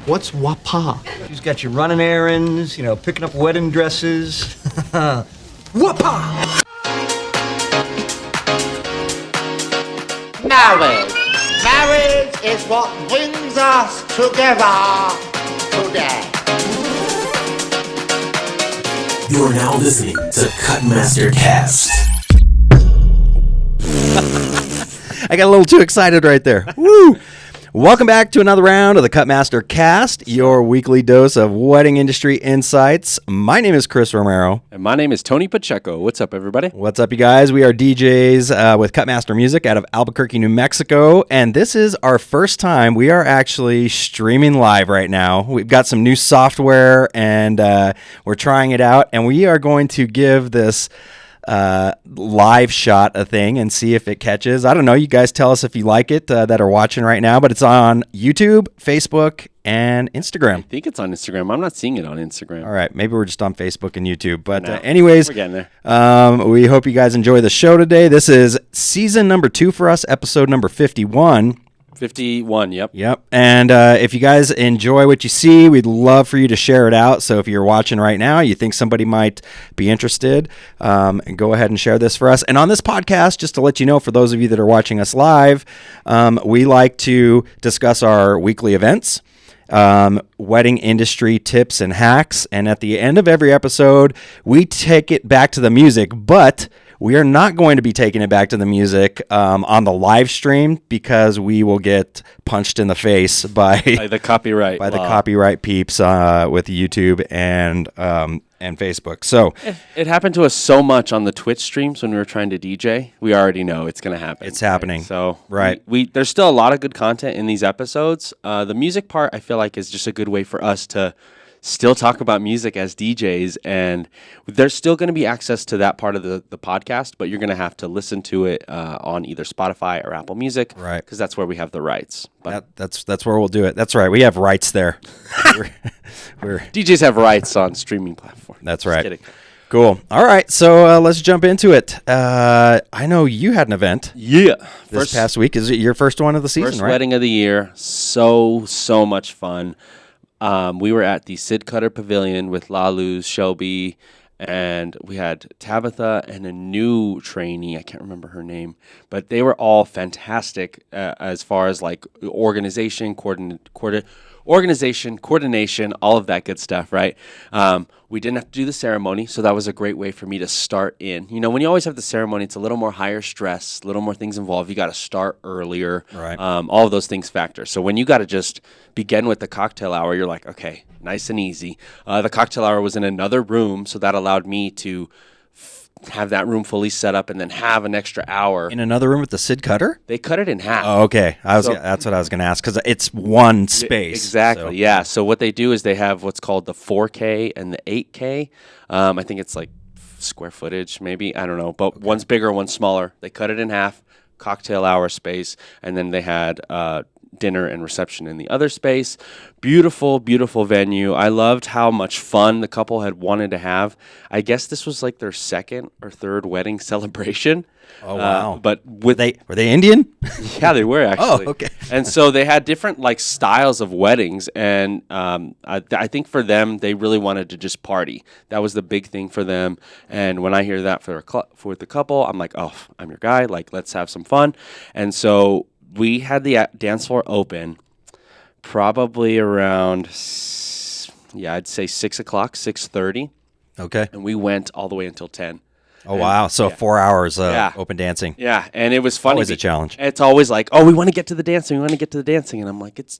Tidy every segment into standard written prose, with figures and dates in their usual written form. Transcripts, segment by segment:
What's wapa? She's got you running errands, picking up wedding dresses. Wapa! Marriage. Marriage is what brings us together today. You are now listening to Cutmaster Cast. I got a little too excited right there. Woo! Welcome back to another round of the Cutmaster Cast, your weekly dose of wedding industry insights. My name is Chris Romero. And my name is Tony Pacheco. What's up, everybody? What's up, you guys? We are DJs with Cutmaster Music out of Albuquerque, New Mexico, and this is our first time we are actually streaming live right now. We've got some new software, and we're trying it out, and we are going to give this live shot a thing and see if it catches. I don't know. You guys tell us if you like it that are watching right now, but it's on YouTube, Facebook, and Instagram. I think it's on Instagram. I'm not seeing it on Instagram. All right. Maybe we're just on Facebook and YouTube. But anyways, we're getting there. We hope you guys enjoy the show today. This is season number 2 for us, episode number 51. 51, yep. Yep. And if you guys enjoy what you see, we'd love for you to share it out. So if you're watching right now, you think somebody might be interested, and go ahead and share this for us. And on this podcast, just to let you know, for those of you that are watching us live, we like to discuss our weekly events, wedding industry tips and hacks. And at the end of every episode, we take it back to the music, but we are not going to be taking it back to the music on the live stream because we will get punched in the face by the copyright the copyright peeps with YouTube and Facebook. So it happened to us so much on the Twitch streams when we were trying to DJ. We already know it's going to happen. It's happening. Right? So right. We there's still a lot of good content in these episodes. The music part, I feel like, is just a good way for us to still talk about music as DJs, and there's still going to be access to that part of the podcast, but you're going to have to listen to it on either Spotify or Apple Music, right? Because that's where we have the rights. But that's where we'll do it. That's right. We have rights there. we're DJs have rights on streaming platforms. That's Just right. kidding. Cool. All right, so let's jump into it. I know you had an event. Yeah. This past week. Is it your first one of the season, first right? Wedding of the year. So much fun. We were at the Sid Cutter Pavilion with Laluz, Shelby, and we had Tabitha and a new trainee. I can't remember her name, but they were all fantastic as far as like organization, coordination, all of that good stuff, right? We didn't have to do the ceremony, so that was a great way for me to start in. You know, when you always have the ceremony, it's a little more higher stress, a little more things involved. You got to start earlier. Right. All of those things factor. So when you got to just begin with the cocktail hour, you're like, okay, nice and easy. The cocktail hour was in another room, so that allowed me to have that room fully set up and then have an extra hour. In another room with the Sid Cutter? They cut it in half. Oh, okay. That's what I was going to ask, because it's one space. Exactly, so. Yeah. So what they do is they have what's called the 4K and the 8K. I think it's like square footage, maybe. I don't know. But okay. One's bigger, one's smaller. They cut it in half, cocktail hour space, and then they had dinner and reception in the other space. Beautiful, beautiful venue. I loved how much fun the couple had wanted to have. I guess this was like their second or third wedding celebration. Oh, wow. But were they Indian? Yeah, they were actually. Oh, okay. And so they had different like styles of weddings, and I think for them, they really wanted to just party. That was the big thing for them. And when I hear that for the couple, I'm like, oh, I'm your guy. Like, let's have some fun. And so we had the dance floor open probably around, I'd say 6 o'clock, 6:30. Okay. And we went all the way until 10. Oh, wow. So 4 hours open dancing. Yeah, and it was funny. Always a challenge. It's always like, oh, we want to get to the dancing. And I'm like, it's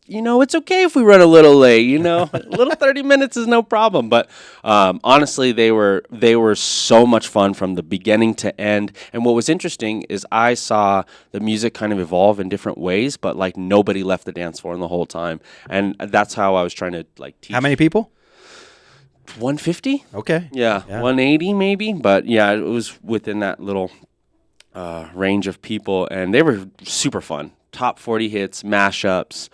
okay if we run a little late, a little 30 minutes is no problem. But honestly, they were so much fun from the beginning to end. And what was interesting is I saw the music kind of evolve in different ways, but like nobody left the dance floor the whole time. And that's how I was trying to like teach. How many people? 150. Okay. Yeah, 180 maybe, but yeah, it was within that little range of people, and they were super fun. top 40 hits, mashups.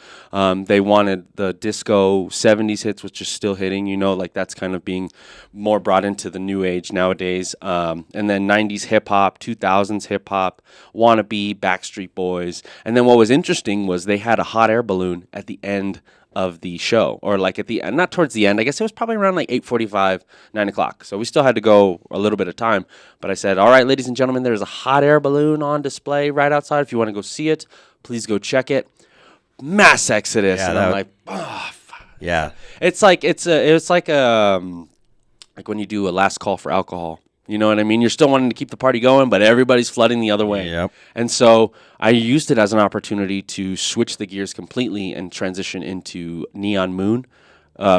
They wanted the disco 70s hits, which is still hitting, like that's kind of being more brought into the new age nowadays. And then 90s hip hop, 2000s hip hop, Wannabe, Backstreet Boys. And then what was interesting was they had a hot air balloon at the end of the show, or like at the end, not towards the end. I guess it was probably around like 8:45, 9 o'clock. So we still had to go a little bit of time. But I said, all right, ladies and gentlemen, there's a hot air balloon on display right outside. If you want to go see it, please go check it. Mass exodus. Yeah, and I'm like, oh, Yeah. it's like like when you do a last call for alcohol. You know what I mean? You're still wanting to keep the party going, but everybody's flooding the other way. Yep. And so I used it as an opportunity to switch the gears completely and transition into Neon Moon,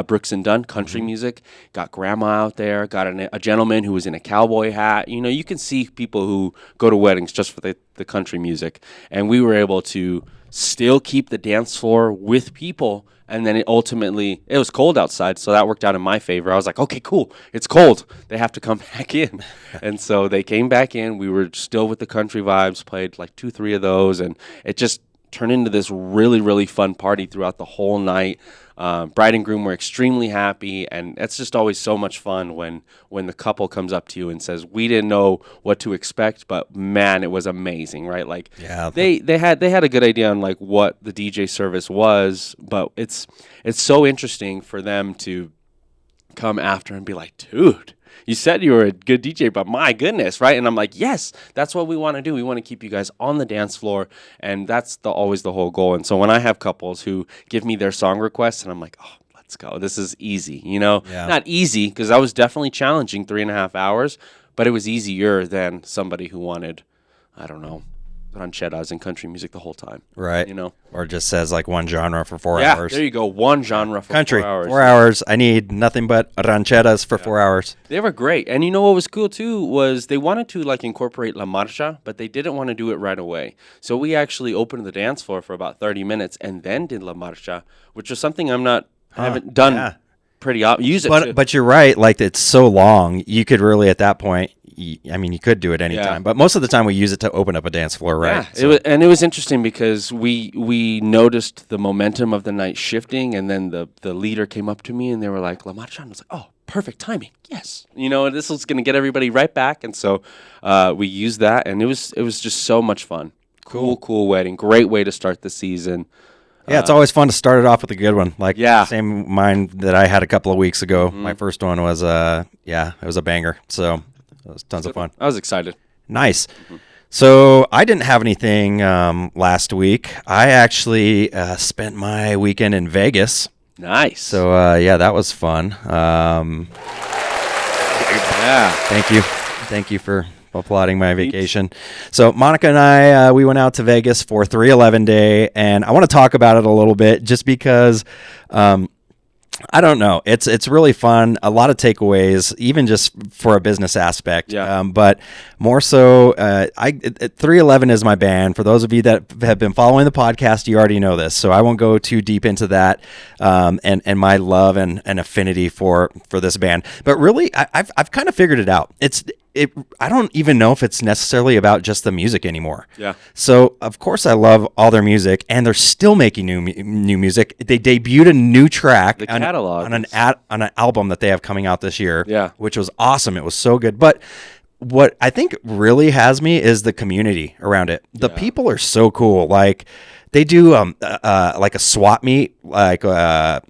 Brooks and Dunn, country music. Got grandma out there, got a gentleman who was in a cowboy hat. You can see people who go to weddings just for the country music. And we were able to still keep the dance floor with people. And then it was cold outside, so that worked out in my favor. I was like, okay, cool. It's cold. They have to come back in. And so they came back in. We were still with the country vibes, played like 2-3 of those, and it just turned into this really, really fun party throughout the whole night. Bride and groom were extremely happy, and it's just always so much fun when the couple comes up to you and says, "We didn't know what to expect, but man, it was amazing!" Right? Like, Yeah. they had a good idea on like what the DJ service was, but it's so interesting for them to come after and be like, "Dude, you said you were a good DJ, but my goodness," right? And I'm like, yes, that's what we want to do. We want to keep you guys on the dance floor, and that's always the whole goal. And so when I have couples who give me their song requests, and I'm like, oh, let's go. This is easy, Yeah. Not easy, because I was definitely challenging 3.5 hours, but it was easier than somebody who wanted, I don't know, rancheras and country music the whole time. Right. Or just says like one genre for 4 hours. Yeah, there you go. One genre for Country, 4 hours. 4 hours. I need nothing but rancheras for 4 hours. They were great. And you know what was cool too was they wanted to like incorporate La Marcha, but they didn't want to do it right away. So we actually opened the dance floor for about 30 minutes and then did La Marcha, which was something I haven't done yeah. pretty often. Use it But you're right. Like it's so long, you could really at that point. You could do it anytime, Yeah. but most of the time we use it to open up a dance floor, right? Yeah, it was interesting because we noticed the momentum of the night shifting, and then the leader came up to me and they were like, La Marcha, and I was like, oh, perfect timing, yes. This was going to get everybody right back, and so we used that, and it was just so much fun. Cool wedding, great way to start the season. Yeah, it's always fun to start it off with a good one. Like Yeah. same mine that I had a couple of weeks ago. My first one was it was a banger. So it was tons of fun. I was excited. Nice. So I didn't have anything last week. I actually spent my weekend in Vegas. Nice. So that was fun. yeah. Thank you for applauding my vacation. So Monica and I, we went out to Vegas for 311 Day, and I want to talk about it a little bit just because I don't know. It's really fun. A lot of takeaways, even just for a business aspect. Yeah. But more so, 311 is my band. For those of you that have been following the podcast, you already know this, so I won't go too deep into that. And my love and affinity for this band. But really, I've kind of figured it out. I don't even know if it's necessarily about just the music anymore. Yeah. So of course I love all their music, and they're still making new music. They debuted a new track The catalog on an album that they have coming out this year. Yeah. Which was awesome. It was so good. But what I think really has me is the community around it. The people are so cool. Like they do like a swap meet, like a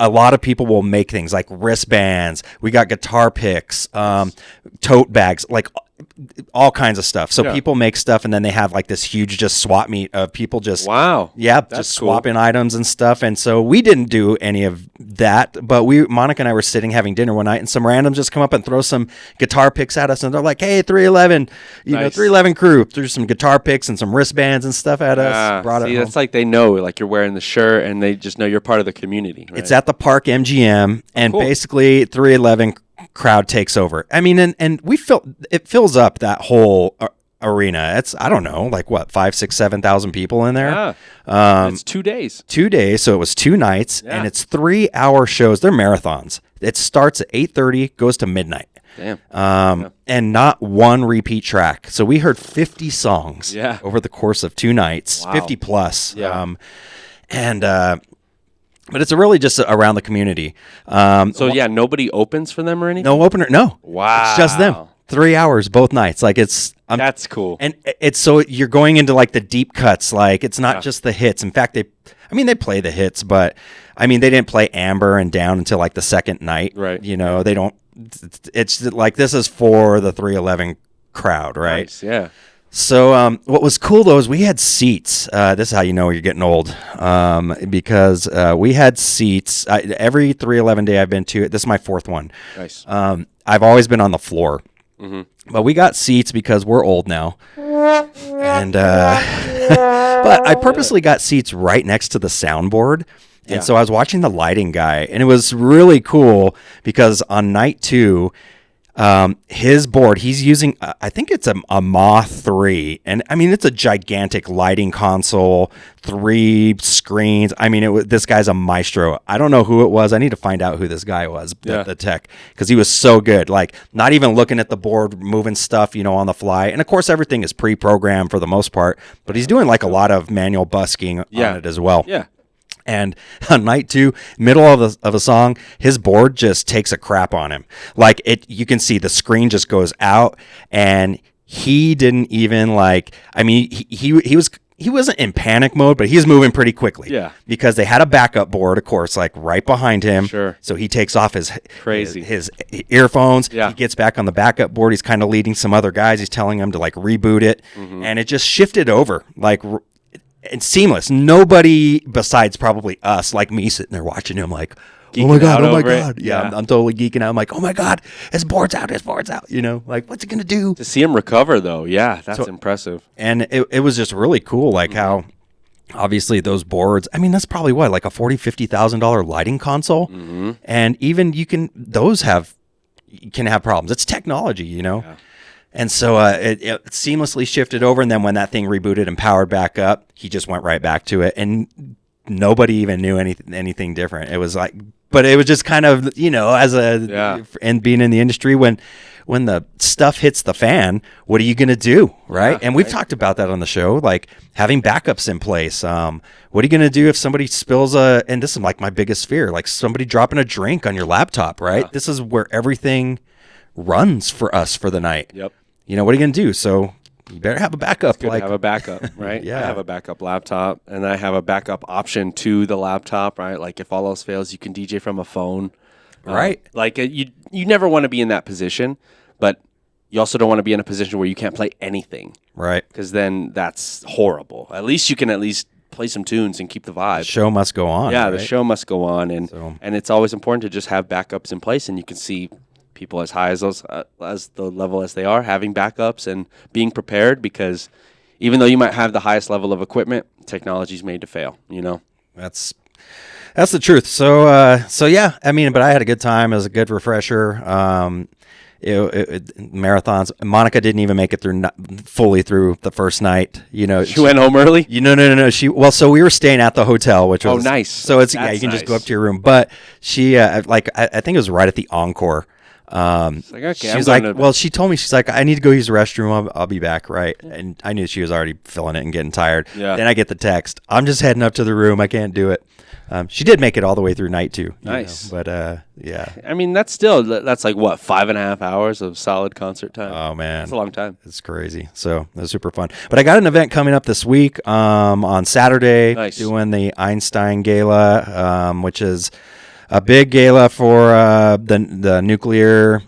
lot of people will make things like wristbands. We got guitar picks, tote bags, like all kinds of stuff. So people make stuff, and then they have like this huge just swap meet of people just just swapping items and stuff. And so we didn't do any of that, but Monica and I were sitting having dinner one night, and some randoms just come up and throw some guitar picks at us, and they're like, "Hey, 311, 311 crew, threw some guitar picks and some wristbands and stuff at us." Brought it home. That's like they know, like you're wearing the shirt, and they just know you're part of the community. Right? It's at the Park MGM, and basically 311 crowd takes over. I mean, and it fills up that whole arena. It's, I don't know, like what, 5, 6, 7,000 people in there. It's 2 days. 2 days, so it was 2 nights, and it's 3-hour shows. They're marathons. It starts at 8:30, goes to midnight. Damn. And not one repeat track. So we heard 50 songs over the course of 2 nights, Wow. 50 plus. Yeah. But it's really just around the community. Nobody opens for them or anything? No opener. No. Wow. It's just them. 3 hours both nights. Like that's cool. And it's so you're going into like the deep cuts. Like it's not just the hits. In fact, they play the hits, but I mean, they didn't play Amber and Down until like the second night. Right. You know, they don't, it's like, this is for the 311 crowd. Right. Nice. Yeah. So what was cool though is we had seats. This is how you know you're getting old, because we had seats. Every 311 day I've been to, this is my 4th one. Nice. I've always been on the floor, but we got seats because we're old now. And but I purposely got seats right next to the soundboard. And so I was watching the lighting guy, and it was really cool because on night 2, his board, he's using, I think it's a Moth 3. And I mean, it's a gigantic lighting console, 3 screens. I mean, this guy's a maestro. I don't know who it was. I need to find out who this guy was, the tech, because he was so good. Like, not even looking at the board, moving stuff, on the fly. And of course, everything is pre-programmed for the most part, but he's doing like a lot of manual busking on it as well. Yeah. And on night 2, middle of a song, his board just takes a crap on him. Like you can see the screen just goes out, and he didn't even he wasn't in panic mode, but he's moving pretty quickly. Yeah. Because they had a backup board, of course, like right behind him. Sure. So he takes off his earphones. Yeah. He gets back on the backup board. He's kind of leading some other guys. He's telling them to like reboot it, and it just shifted over like. It's seamless. Nobody besides probably us, like me, sitting there watching him, like, Geeking oh my god, out oh my over it. god, Yeah. I'm totally geeking out. I'm like, oh my god, his board's out, like, what's it gonna do? To see him recover, though, that's impressive. And it was just really cool, like how obviously those boards. I mean, that's probably like a $40,000-$50,000 lighting console, and even those can have problems. It's technology, Yeah. And so it seamlessly shifted over, and then when that thing rebooted and powered back up, he just went right back to it, and nobody even knew anything different. It was like, but it was just kind of, as and being in the industry, when the stuff hits the fan, what are you going to do, right? And we've talked about that on the show, like having backups in place. What are you going to do if somebody spills and this is like my biggest fear, like somebody dropping a drink on your laptop, right? This is where everything runs for us for the night. Yep. What are you going to do? So you better have a backup. It's good to have a backup, right? Yeah. I have a backup laptop, and I have a backup option to the laptop, right? Like if all else fails, you can DJ from a phone. Right. You never want to be in that position, but you also don't want to be in a position where you can't play anything. Right. Because then that's horrible. At least you can play some tunes and keep the vibe. The show must go on. Yeah, right? the show must go on, and it's always important to just have backups in place, and you can see people as high as the level as they are having backups and being prepared, because even though you might have the highest level of equipment, technology is made to fail. That's the truth. So yeah, I mean, but I had a good time. It was a good refresher. Marathons. Monica didn't even make it fully through the first night. She went home early. No. So we were staying at the hotel, which was nice. So you can just go up to your room. But she I think it was right at the Encore. She told me, she's like, I need to go use the restroom. I'll be back, right? And I knew she was already feeling it and getting tired. Yeah. Then I get the text, I'm just heading up to the room. I can't do it. She did make it all the way through night 2. Nice. But yeah. I mean, that's like what, 5.5 hours of solid concert time. Oh man, that's a long time. It's crazy. So it was super fun. But I got an event coming up this week on Saturday. Nice. Doing the Einstein Gala, which is a big gala for the nuclear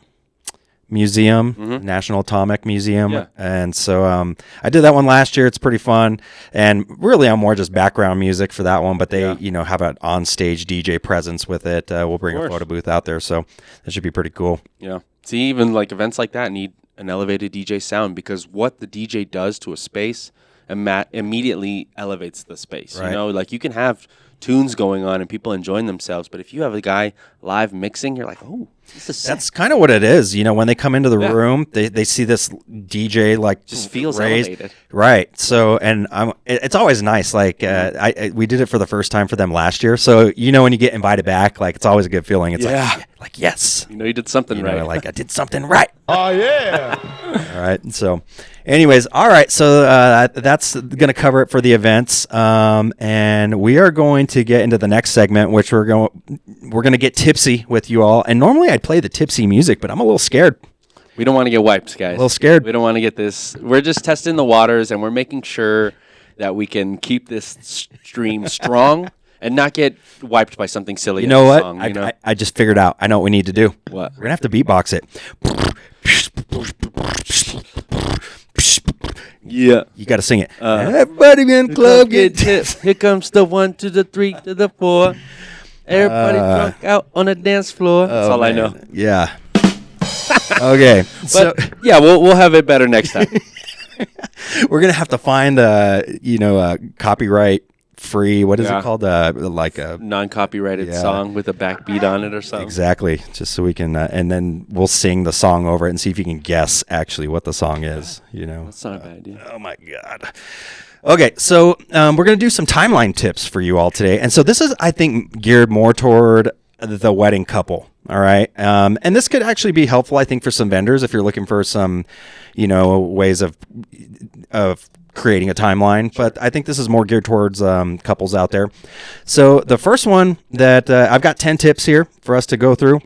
museum, National Atomic Museum. Yeah. And so I did that one last year. It's pretty fun. And really, I'm more just background music for that one, but they have an on-stage DJ presence with it. We'll bring a photo booth out there, so that should be pretty cool. Yeah. See, even like events like that need an elevated DJ sound, because what the DJ does to a space immediately elevates the space. Right. Like you can have tunes going on and people enjoying themselves, but if you have a guy live mixing, you're like, oh, That's kind of what it is. You know, when they come into the room, they see this DJ like Just feels raised. elevated. Right. So, and it's always nice. Like, we did it for the first time for them last year. So, you know, when you get invited back, like, it's always a good feeling. It's like, yes. You know, you did something You right. know, like, I did something right. Oh, yeah. All right. So, anyways, all right. So that's going to cover it for the events, and we are going to get into the next segment, which we're going to get tipsy with you all. And normally I'd play the tipsy music, but I'm a little scared. We don't want to get wiped, guys. A little scared. We don't want to get this. We're just testing the waters, and we're making sure that we can keep this stream strong and not get wiped by something silly. You know what? Song, I just figured out. I know what we need to do. What? We're gonna have to beatbox it. Yeah. You got to sing it. Everybody in the club get tips. Here comes the 1 to the 3 to the 4. Everybody drunk out on the dance floor. That's all I know. Yeah. Okay. So But yeah, we'll have it better next time. we're gonna have to find a copyright free. What is it called? Like a Non-copyrighted song with a backbeat on it or something. exactly. Just so we can, and then we'll sing the song over it and see if you can guess actually what the song is. You know. That's not a bad idea. Oh my God. Okay, so we're going to do some timeline tips for you all today. And so this is, I think, geared more toward the wedding couple. All right. And this could actually be helpful, I think, for some vendors if you're looking for some, ways of creating a timeline. But I think this is more geared towards couples out there. So the first one that I've got 10 tips here for us to go through.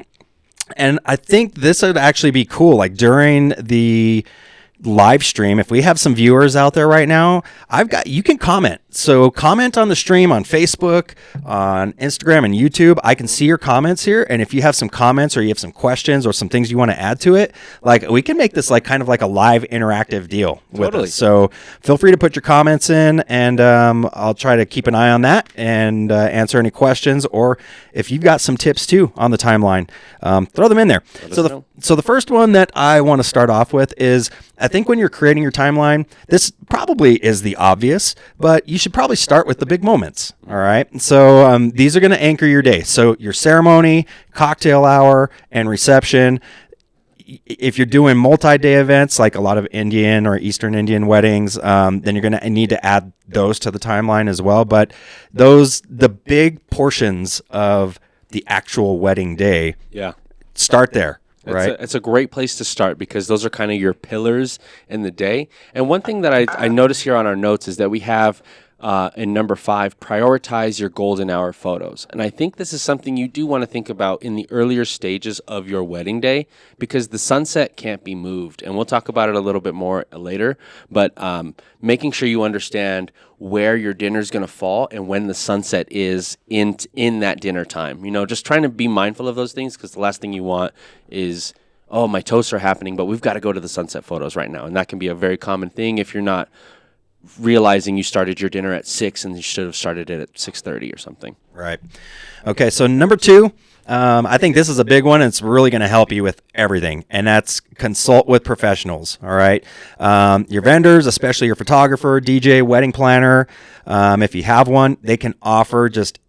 And I think this would actually be cool. Like during the live stream, if we have some viewers out there right now, you can comment. So comment on the stream on Facebook, on Instagram and YouTube. I can see your comments here, and if you have some comments or you have some questions or some things you want to add to it, like we can make this like kind of like a live interactive deal with us. So feel free to put your comments in, and I'll try to keep an eye on that and answer any questions, or if you've got some tips too on the timeline, throw them in there. So the first one that I want to start off with is, I think when you're creating your timeline, this probably is the obvious, but you should probably start with the big moments. All right. So these are going to anchor your day. So your ceremony, cocktail hour, and reception. If you're doing multi-day events, like a lot of Indian or Eastern Indian weddings, then you're going to need to add those to the timeline as well. But the big portions of the actual wedding day, start there. Right. It's a great place to start because those are kind of your pillars in the day. And one thing that I notice here on our notes is that we have in number 5, prioritize your golden hour photos. And I think this is something you do want to think about in the earlier stages of your wedding day because the sunset can't be moved. And we'll talk about it a little bit more later. But making sure you understand where your dinner is going to fall and when the sunset is in that dinner time. Just trying to be mindful of those things because the last thing you want is, oh, my toasts are happening, but we've got to go to the sunset photos right now. And that can be a very common thing if you're not realizing you started your dinner at 6 and you should have started it at 6:30 or something. Right. Okay, so number 2, I think this is a big one, and it's really going to help you with everything, and that's consult with professionals, all right? Your vendors, especially your photographer, DJ, wedding planner, if you have one, they can offer just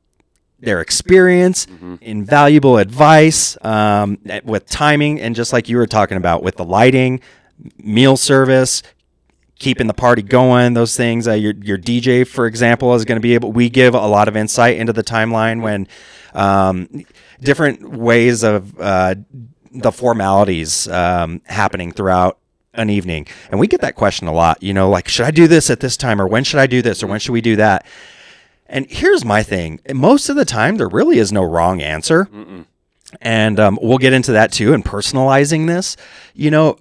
their experience, invaluable advice with timing, and just like you were talking about with the lighting, meal service, keeping the party going, those things. Your DJ, for example, is going to be able. We give a lot of insight into the timeline when different ways of the formalities happening throughout an evening, and we get that question a lot. Like, should I do this at this time, or when should I do this, or when should we do that? And here's my thing: most of the time, there really is no wrong answer. And we'll get into that too, and personalizing this,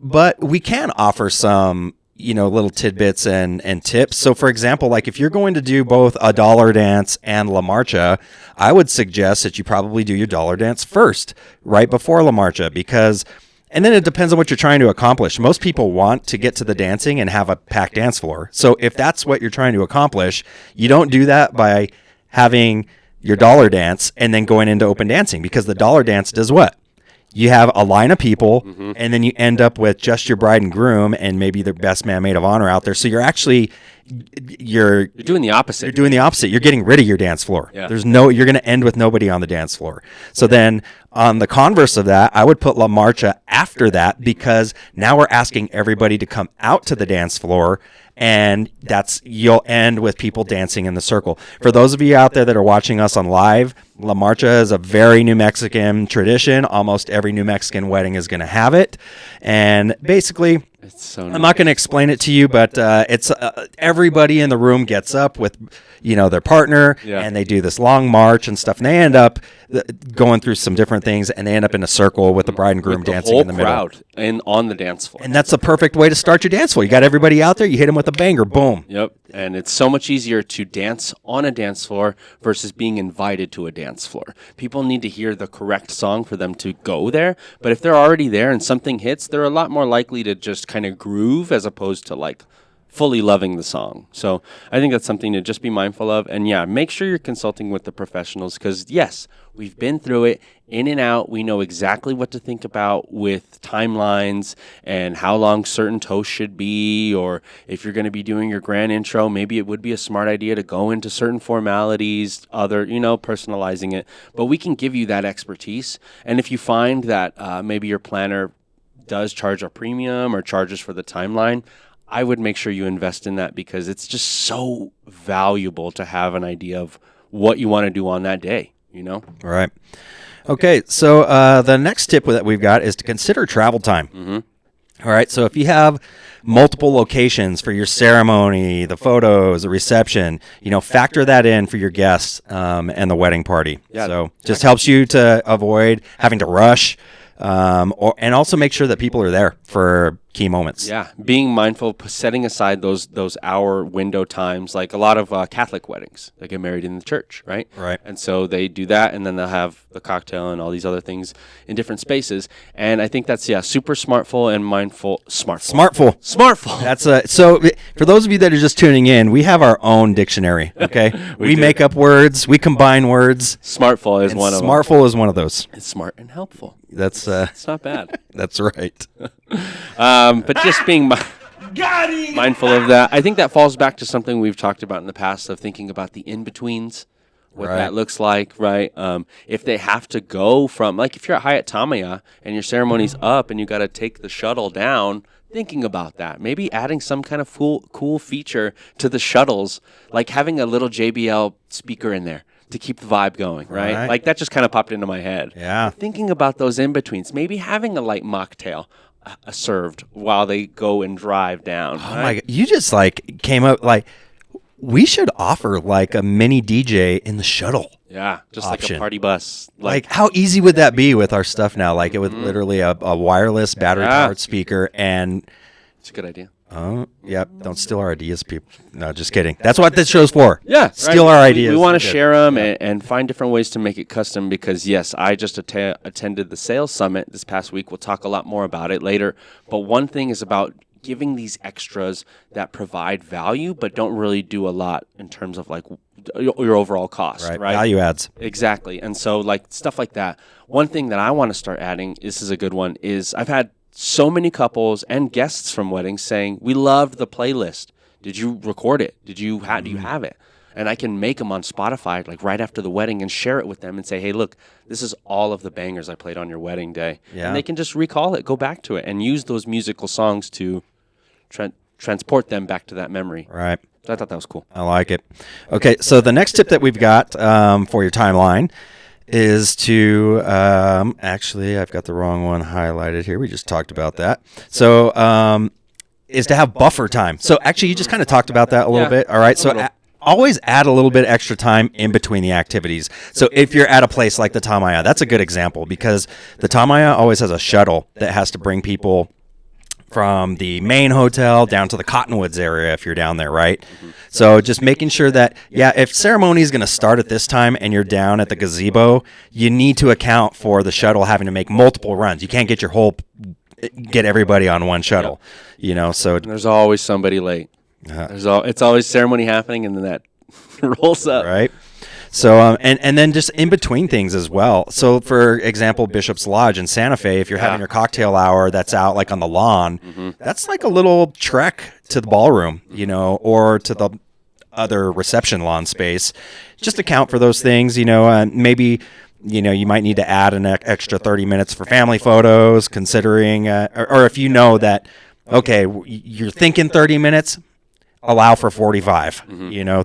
but we can offer some little tidbits and tips. So for example, like if you're going to do both a dollar dance and La Marcha, I would suggest that you probably do your dollar dance first, right before La Marcha, and then it depends on what you're trying to accomplish. Most people want to get to the dancing and have a packed dance floor. So if that's what you're trying to accomplish, you don't do that by having your dollar dance and then going into open dancing, because the dollar dance does what? You have a line of people, and then you end up with just your bride and groom and maybe their best man, maid of honor out there. So you're actually you're doing the opposite. You're doing the opposite. You're getting rid of your dance floor. Yeah. You're going to end with nobody on the dance floor. So then on the converse of that, I would put La Marcha after that, because now we're asking everybody to come out to the dance floor, and you'll end with people dancing in the circle. For those of you out there that are watching us on live, La Marcha is a very New Mexican tradition. Almost every New Mexican wedding is going to have it. And basically, It's so I'm not going to explain it to you, but it's everybody in the room gets up with, their partner, and they do this long march and stuff, and they end up going through some different things, and they end up in a circle with the bride and groom dancing in the middle. Crowd and on the dance floor. And that's the perfect way to start your dance floor. You got everybody out there, you hit them with a banger, boom. Yep. And it's so much easier to dance on a dance floor versus being invited to a dance floor. People need to hear the correct song for them to go there. But if they're already there and something hits, they're a lot more likely to just kind of groove as opposed to like fully loving the song. So I think that's something to just be mindful of. And yeah, make sure you're consulting with the professionals, because yes, we've been through it in and out. We know exactly what to think about with timelines and how long certain toasts should be, or if you're going to be doing your grand intro, maybe it would be a smart idea to go into certain formalities, personalizing it. But we can give you that expertise. And if you find that maybe your planner does charge a premium or charges for the timeline, I would make sure you invest in that, because it's just so valuable to have an idea of what you want to do on that day, All right. Okay, so the next tip that we've got is to consider travel time. Mm-hmm. All right, so if you have multiple locations for your ceremony, the photos, the reception, factor that in for your guests and the wedding party. Yeah. So just helps you to avoid having to rush, and also make sure that people are there for key moments. Yeah, being mindful, setting aside those hour window times, like a lot of Catholic weddings, they get married in the church, right? Right. And so they do that, and then they'll have the cocktail and all these other things in different spaces. And I think that's super smartful and mindful. Smartful. That's so for those of you that are just tuning in, we have our own dictionary. Okay, we make up words, we combine words. Smartful is one of them. Smartful is one of those. It's smart and helpful. That's It's not bad. that's right. But just being mindful of that. I think that falls back to something we've talked about in the past, of thinking about the in-betweens, what Right. that looks like, right? If they have to go from, like if you're at Hyatt Tamaya and your ceremony's up and you got to take the shuttle down, thinking about that. Maybe adding some kind of cool feature to the shuttles, like having a little JBL speaker in there to keep the vibe going, right? Like that just kind of popped into my head. Yeah. Thinking about those in-betweens, maybe having a light mocktail served while they go and drive down. Oh my God. You just came up we should offer a mini DJ in the shuttle. Yeah, just option. like a party bus. How easy would that be with our stuff now? It would literally a wireless battery powered speaker, and it's a good idea. oh, yep. Don't steal our ideas, people. No, just kidding. That's what this show's for. Yeah, steal our ideas. We want to Good. share them and find different ways to make it custom, because yes, I just attended the sales summit this past week. We'll talk a lot more about it later. But one thing is about giving these extras that provide value but don't really do a lot in terms of your overall cost, right? Value adds. Exactly. And so stuff like that. One thing that I want to start adding, this is a good one, is I've had so many couples and guests from weddings saying, we loved the playlist. Did you record it? Do you have it? And I can make them on Spotify right after the wedding and share it with them and say, hey, look, this is all of the bangers I played on your wedding day. Yeah. And they can just recall it, go back to it, and use those musical songs to transport them back to that memory. Right. So I thought that was cool. I like it. Okay, so the next tip that we've got for your timeline is to actually, I've got the wrong one highlighted here. We just talked about that. So is to have buffer time. So actually, you just kind of talked about that a little bit. All right, so always add a little bit extra time in between the activities. So if you're at a place like the Tamaya, that's a good example, because the Tamaya always has a shuttle that has to bring people from the main hotel down to the Cottonwoods area if you're down there, right? Mm-hmm. So just making sure that, if ceremony is going to start at this time and you're down at the gazebo, you need to account for the shuttle having to make multiple runs. You can't get everybody on one shuttle, so. And there's always somebody late. It's always ceremony happening, and then that rolls up. Right. So and then just in between things as well. So for example, Bishop's Lodge in Santa Fe, if you're having your cocktail hour that's out like on the lawn, that's like a little trek to the ballroom, or to the other reception lawn space. Just account for those things, maybe you might need to add an extra 30 minutes for family photos, considering, or if you know that, okay, you're thinking 30 minutes, allow for 45,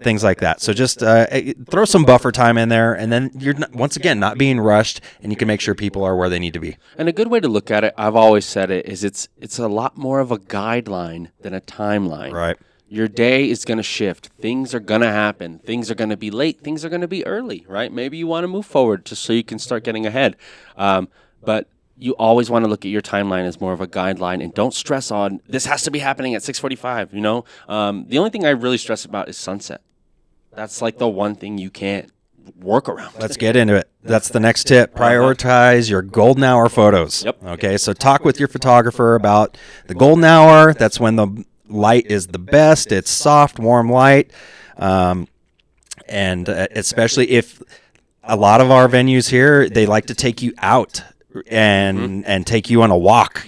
things like that. So just throw some buffer time in there, and then you're, once again, not being rushed, and you can make sure people are where they need to be. And a good way to look at it, I've always said it, is it's a lot more of a guideline than a timeline. Right. Your day is going to shift. Things are going to happen. Things are going to be late. Things are going to be early, right? Maybe you want to move forward just so you can start getting ahead. But you always want to look at your timeline as more of a guideline, and don't stress on this has to be happening at 6:45. The only thing I really stress about is sunset. That's like the one thing you can't work around. Let's get into it. That's the next tip. Prioritize your golden hour photos. Yep. Okay, so talk with your photographer about the golden hour. That's when the light is the best. It's soft, warm light, and especially if a lot of our venues here, they like to take you out and take you on a walk,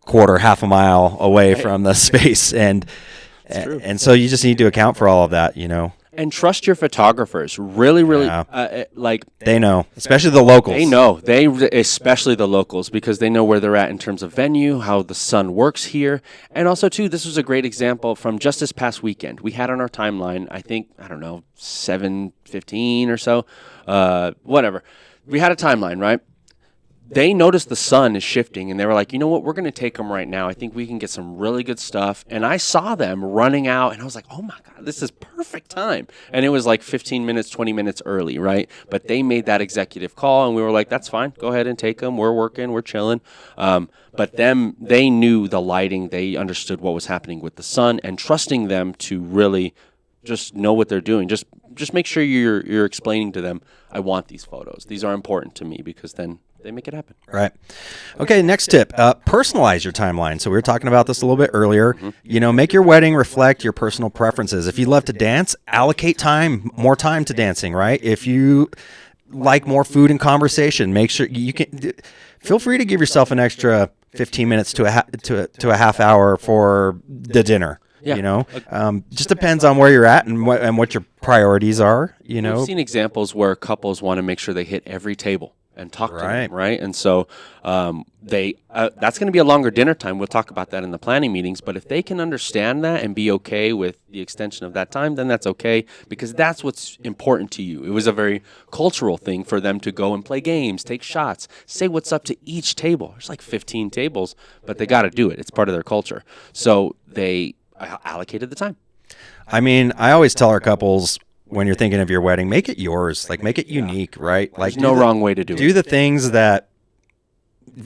quarter, half a mile away from the space, and so you just need to account for all of that, And trust your photographers. Really, they know, especially the locals. They know. Especially the locals, because they know where they're at in terms of venue, how the sun works here. And also, too, this was a great example from just this past weekend. We had on our timeline, I think, 7:15 or so, whatever. We had a timeline, right? They noticed the sun is shifting, and they were like, you know what, we're going to take them right now. I think we can get some really good stuff. And I saw them running out, and I was like, oh, my God, this is perfect time. And it was like 15 minutes, 20 minutes early, right? But they made that executive call, and we were like, that's fine. Go ahead and take them. We're working. We're chilling. But they knew the lighting. They understood what was happening with the sun, and trusting them to really just know what they're doing. Just make sure you're explaining to them, I want these photos. These are important to me, because then they make it happen. Right. Okay, next tip, personalize your timeline. So we were talking about this a little bit earlier. Make your wedding reflect your personal preferences. If you love to dance, allocate more time to dancing, right? If you like more food and conversation, make sure you can, feel free to give yourself an extra 15 minutes to a half hour for the dinner. Yeah. Just depends on where you're at and what your priorities are, We've seen examples where couples want to make sure they hit every table and talk to them, right? And so that's going to be a longer dinner time. We'll talk about that in the planning meetings. But if they can understand that and be okay with the extension of that time, then that's okay, because that's what's important to you. It was a very cultural thing for them to go and play games, take shots, say what's up to each table. There's like 15 tables, but they got to do it. It's part of their culture. So they allocated the time. I mean, I always tell our couples, when you're thinking of your wedding, make it yours. Like, make it unique, right? Like, there's no wrong way to do it. Do the things that,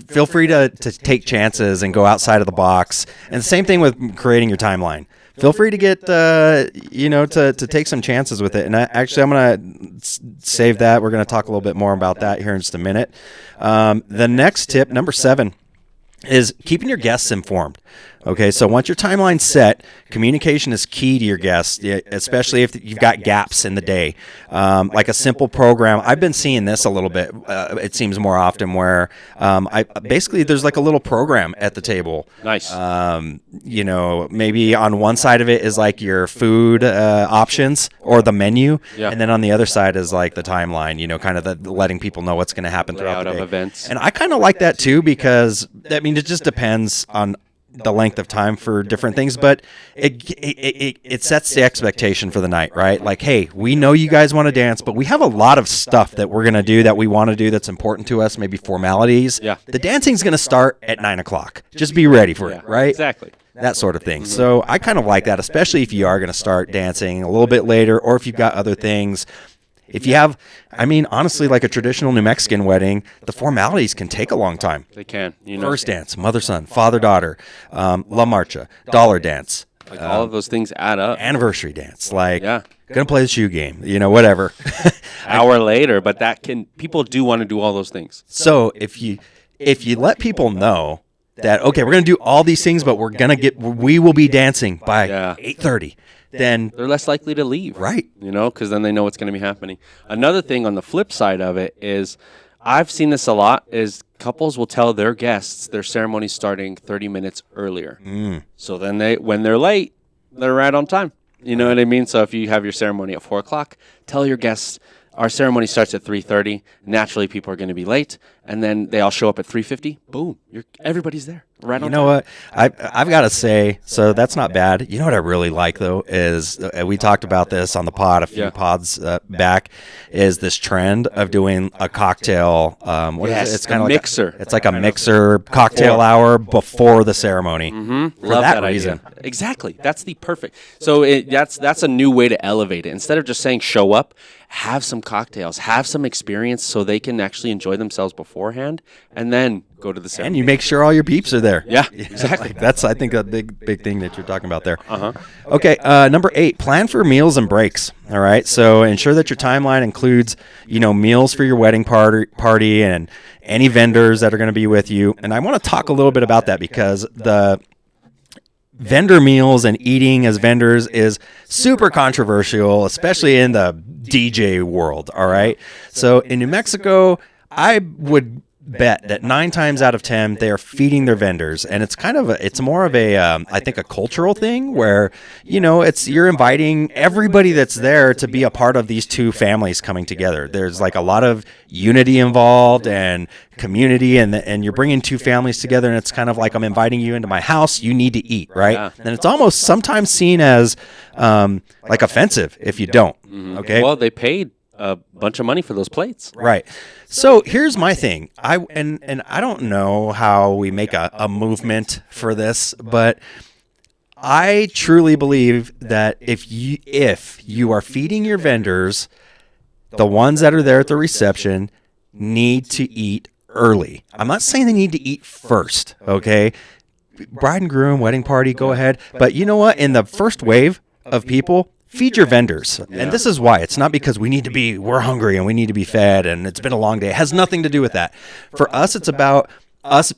feel free to take chances and go outside of the box. And the same thing with creating your timeline. Feel free to get, to take some chances with it. And I'm going to save that. We're going to talk a little bit more about that here in just a minute. The next tip, number 7, is keeping your guests informed. Okay, so once your timeline's set, communication is key to your guests, especially if you've got gaps in the day. Like a simple program, I've been seeing this a little bit. It seems more often where basically there's like a little program at the table. Nice. Maybe on one side of it is like your food options or the menu, and then on the other side is like the timeline. Kind of the letting people know what's going to happen throughout the day. Of events. And I kind of like that too, because it just depends on the length of time for different things, but it sets the expectation for the night, right? Like, hey, we know you guys want to dance, but we have a lot of stuff that we're going to do that we want to do that's important to us, maybe formalities. Yeah. The dancing's going to start at 9:00. Just be ready for it, right? Exactly. That sort of thing. So I kind of like that, especially if you are going to start dancing a little bit later, or if you've got other things. If you have, honestly, like a traditional New Mexican wedding, the formalities can take a long time. They can. First dance, mother-son, father-daughter, La Marcha, dollar dance. Like all of those things add up. Anniversary dance, gonna play the shoe game, whatever. Hour later, but people do want to do all those things. So if you let people know that, okay, we're going to do all these things, but we will be dancing by 8:30. then they're less likely to leave. Right. You know, because then they know what's going to be happening. Another thing on the flip side of it is, I've seen this a lot, is couples will tell their guests their ceremony's starting 30 minutes earlier. So then when they're late, they're right on time. You know what I mean? So if you have your ceremony at 4 o'clock, tell your guests, our ceremony starts at 3:30. Naturally, people are going to be late, and then they all show up at 3:50. Boom, everybody's there. Right on You know what? I've got to say, so that's not bad. You know what I really like, though, is we talked about this on the pod a few pods back, is this trend of doing a cocktail. What is it? It's kind of like mixer. It's like a mixer cocktail hour before the ceremony. Mm-hmm. For Love that reason. Idea. Exactly. That's the perfect. So that's a new way to elevate it. Instead of just saying show up, have some cocktails, have some experience so they can actually enjoy themselves beforehand, and then go to the ceremony. And you make sure all your peeps are there. Yeah, exactly. That's, I think, a big thing that you're talking about there. Okay, number 8, plan for meals and breaks. All right, so ensure that your timeline includes, meals for your wedding party and any vendors that are going to be with you. And I want to talk a little bit about that, because the vendor meals and eating as vendors is super controversial, especially in the DJ world. All right, so in New Mexico, I would bet that 9 times out of 10 they are feeding their vendors, and it's more of a I think a cultural thing where you're inviting everybody that's there to be a part of these two families coming together. There's like a lot of unity involved and community, and you're bringing two families together, and it's kind of like, I'm inviting you into my house, you need to eat, right? Yeah. And it's almost sometimes seen as like offensive if you don't. Okay, Well, they paid a bunch of money for those plates. Right. So here's my thing. I don't know how we make a movement for this, but I truly believe that if you are feeding your vendors, the ones that are there at the reception need to eat early. I'm not saying they need to eat first, okay? Bride and groom, wedding party, go ahead. But you know what? In the first wave of people, feed your vendors. And this is why. It's not because we're hungry and we need to be fed and it's been a long day. It has nothing to do with that. For us, it's about us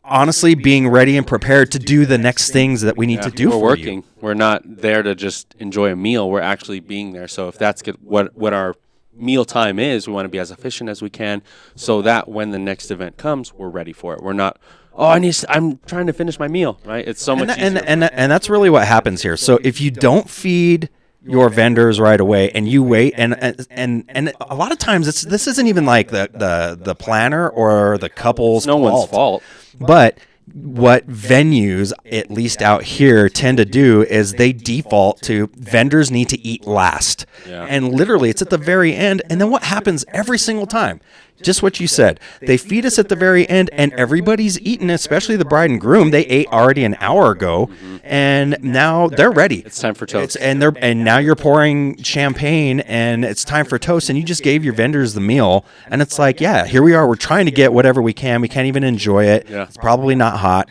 honestly being ready and prepared to do the next things that we need to do We're for working. you. We're not there to just enjoy a meal. We're actually being there. So if that's what our meal time is, we want to be as efficient as we can so that when the next event comes, we're ready for it. We're not, I'm trying to finish my meal, right? It's so much easier. And that's really what happens here. So if you don't feed your vendors right away and you wait, and a lot of times this isn't even like the planner or the couple's no one's fault. But what venues, at least out here, tend to do is they default to vendors need to eat last. Yeah. And literally it's at the very end. And then what happens every single time? Just what you said. They feed us at the very end and everybody's eaten, especially the bride and groom. They ate already an hour ago and now they're ready. It's time for toast. And now you're pouring champagne and it's time for toast, and you just gave your vendors the meal. And it's like, yeah, here we are. We're trying to get whatever we can. We can't even enjoy it. Yeah. It's probably not hot,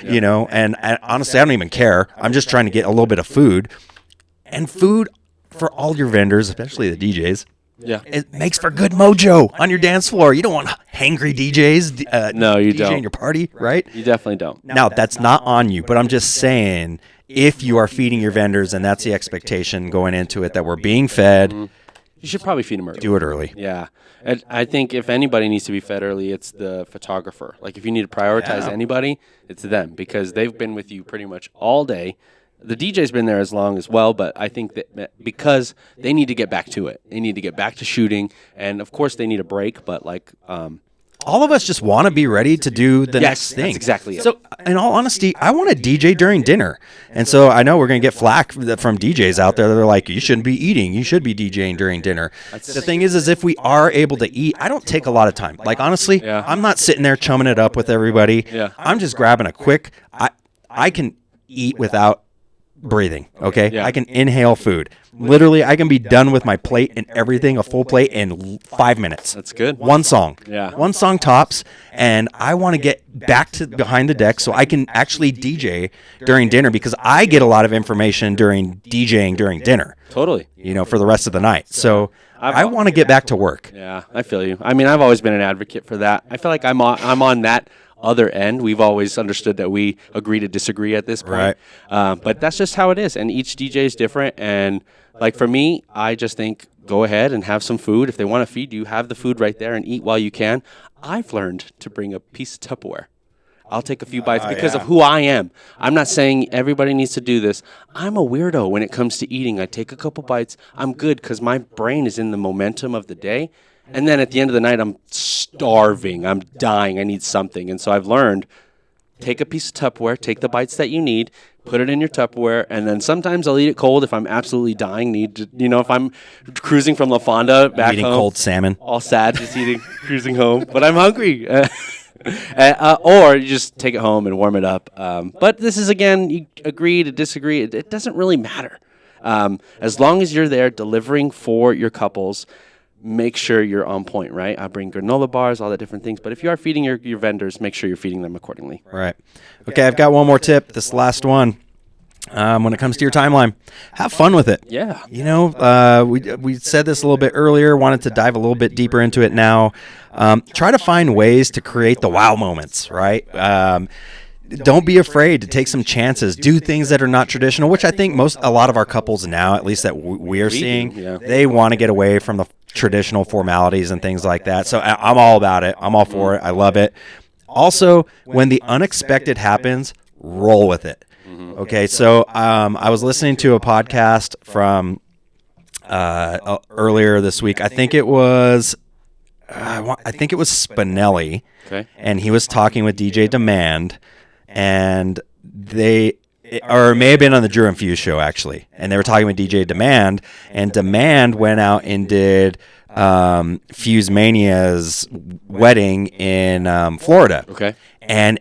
and honestly, I don't even care. I'm just trying to get a little bit of food. And food for all your vendors, especially the DJs. Yeah. It makes for good mojo on your dance floor. You don't want hangry DJs. No, you DJing don't. your party, right? You definitely don't. Now, that's not on you, but I'm just saying, if you are feeding your vendors and that's the expectation going into it, that we're being fed, You should probably feed them early. do it early. Yeah. And I think if anybody needs to be fed early, it's the photographer. Like, if you need to prioritize anybody, it's them, because they've been with you pretty much all day. The DJ's been there as long as well, but I think that because they need to get back to it. They need to get back to shooting, and of course they need a break, but All of us just want to be ready to do the next thing. That's exactly it. So, in all honesty, I want to DJ during dinner. And so I know we're going to get flack from DJs out there. They're like, you shouldn't be eating. You should be DJing during dinner. The thing is if we are able to eat, I don't take a lot of time. Like, honestly, I'm not sitting there chumming it up with everybody. Yeah. I'm just grabbing a quick, I can eat without breathing, okay? Yeah. I can inhale food. Literally, I can be done with my plate and everything, a full plate, in 5 minutes. That's good. One song. Yeah. One song tops, and I want to get back to behind the deck so I can actually DJ during dinner, because I get a lot of information during DJing during dinner, Totally. for the rest of the night. So I want to get back to work. Yeah, I feel you. I mean, I've always been an advocate for that. I feel like I'm on that other end. We've always understood that we agree to disagree at this point. But that's just how it is. And each DJ is different. And like for me, I just think go ahead and have some food. If they want to feed you, have the food right there and eat while you can. I've learned to bring a piece of Tupperware. I'll take a few bites because of who I am. I'm not saying everybody needs to do this. I'm a weirdo when it comes to eating. I take a couple bites. I'm good because my brain is in the momentum of the day. And then at the end of the night, I'm starving. I'm dying. I need something. And so I've learned, take a piece of Tupperware, take the bites that you need, put it in your Tupperware, and then sometimes I'll eat it cold if I'm absolutely dying. If I'm cruising from La Fonda back Eating home. cold salmon. All sad, just cruising home. But I'm hungry. Or you just take it home and warm it up. But this is, again, you agree to disagree. It doesn't really matter. As long as you're there delivering for your couples, make sure you're on point, right? I bring granola bars, all that different things. But if you are feeding your vendors, make sure you're feeding them accordingly. Right. Okay, I've got one more tip. This last one. When it comes to your timeline, have fun with it. Yeah. We said this a little bit earlier, wanted to dive a little bit deeper into it now. Try to find ways to create the wow moments, right? Don't be afraid to take some chances, do things that are not traditional, which I think a lot of our couples now, at least that we're seeing, they want to get away from the traditional formalities and things like that. So I'm all about it. I'm all for it. I love it. Also, when the unexpected happens, roll with it. Okay, so I was listening to a podcast from earlier this week. I think it was Spinelli, and he was talking with DJ Demand, and or it may have been on the Drew and Fuse show actually, and they were talking with DJ Demand, and Demand went out and did Fuse Mania's wedding in Florida. Okay, and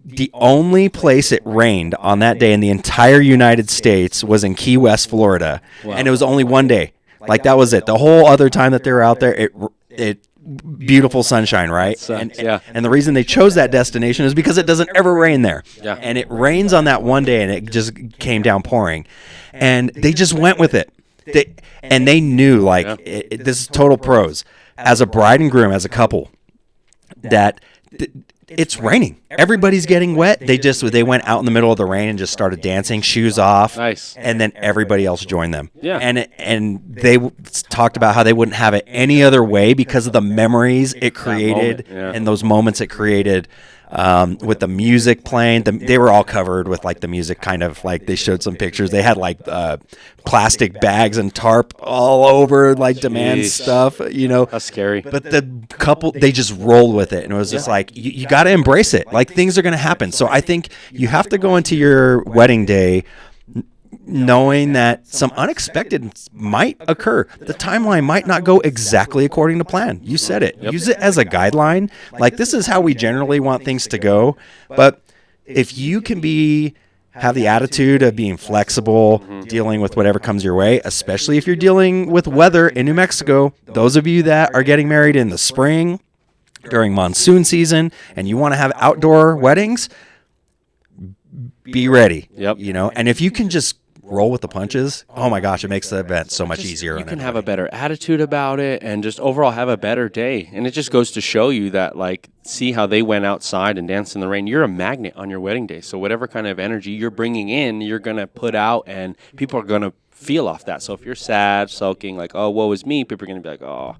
the only place it rained on that day in the entire United States was in Key West, Florida. Wow. And it was only one day. Like, that was it. The whole other time that they were out there, it beautiful sunshine, right? And the reason they chose that destination is because it doesn't ever rain there. Yeah. And it rains on that one day, and it just came down pouring. And they just went with it. They knew, this is total pros. As a bride and groom, as a couple, that it's raining. Everybody's getting wet. They went out in the middle of the rain and just started dancing, shoes off. Nice. And then everybody else joined them. Yeah. And they talked about how they wouldn't have it any other way because of the memories it created and those moments it created. With the music playing, they were all covered with the music, kind of they showed some pictures. They had plastic bags and tarp all over Demand stuff, That's scary. But the couple, they just rolled with it, and it was just you got to embrace it. Things are going to happen. So I think you have to go into your wedding day knowing that some unexpected might occur. The timeline might not go exactly according to plan. You said it. Yep. Use it as a guideline. This is how we generally want things to go. But if you can have the attitude of being flexible, dealing with whatever comes your way, especially if you're dealing with weather in New Mexico, those of you that are getting married in the spring, during monsoon season, and you want to have outdoor weddings, be ready. Yep. And if you can just roll with the punches, oh my gosh, it makes the event so much easier. You can have a better attitude about it and just overall have a better day. And it just goes to show you that, see how they went outside and danced in the rain. You're a magnet on your wedding day. So whatever kind of energy you're bringing in, you're going to put out, and people are going to feel off that. So if you're sad, sulking, oh, woe is me, people are going to be like, oh,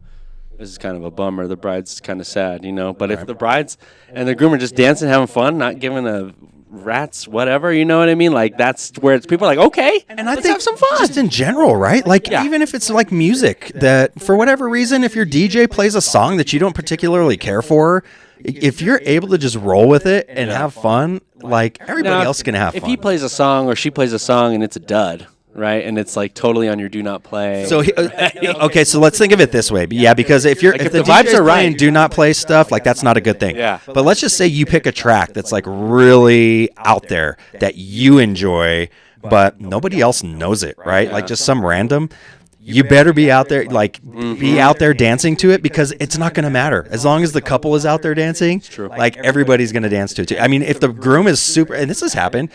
this is kind of a bummer. The bride's kind of sad, But if the brides and the groom are just dancing, having fun, not giving a rats, whatever, you know what I mean? That's where people are okay, and let's have some fun. Just in general, right? Even if it's music that, for whatever reason, if your DJ plays a song that you don't particularly care for, if you're able to just roll with it and have fun, everybody else can have fun. If he plays a song or she plays a song and it's a dud, right, and it's totally on your do not play. So okay, so let's think of it this way. Yeah, because if the vibes are right, do not play stuff, that's not a good thing. Yeah. But let's just say you pick a track that's really out there that you enjoy, but nobody else knows it, right? Yeah. Just some random. You better be out there, be out there dancing to it, because it's not going to matter. As long as the couple is out there dancing, everybody's going to dance to it too. I mean, if the groom is super, and this has happened,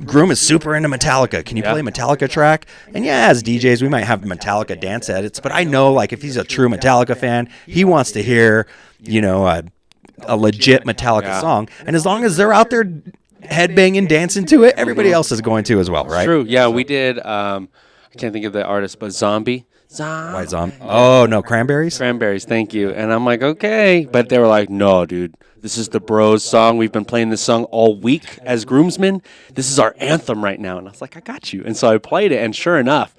groom is super into Metallica. Can you play a Metallica track? And as DJs, we might have Metallica dance edits, but I know if he's a true Metallica fan, he wants to hear, a legit Metallica Yeah. song. And as long as they're out there headbanging, dancing to it, everybody else is going to as well, right? True. Yeah, we did. I can't think of the artist, but Zombie. White Zombie. Oh, no, Cranberries? Cranberries, thank you. And I'm like, okay. But they were like, no, dude. This is the Bros song. We've been playing this song all week as groomsmen. This is our anthem right now. And I was like, I got you. And so I played it, and sure enough,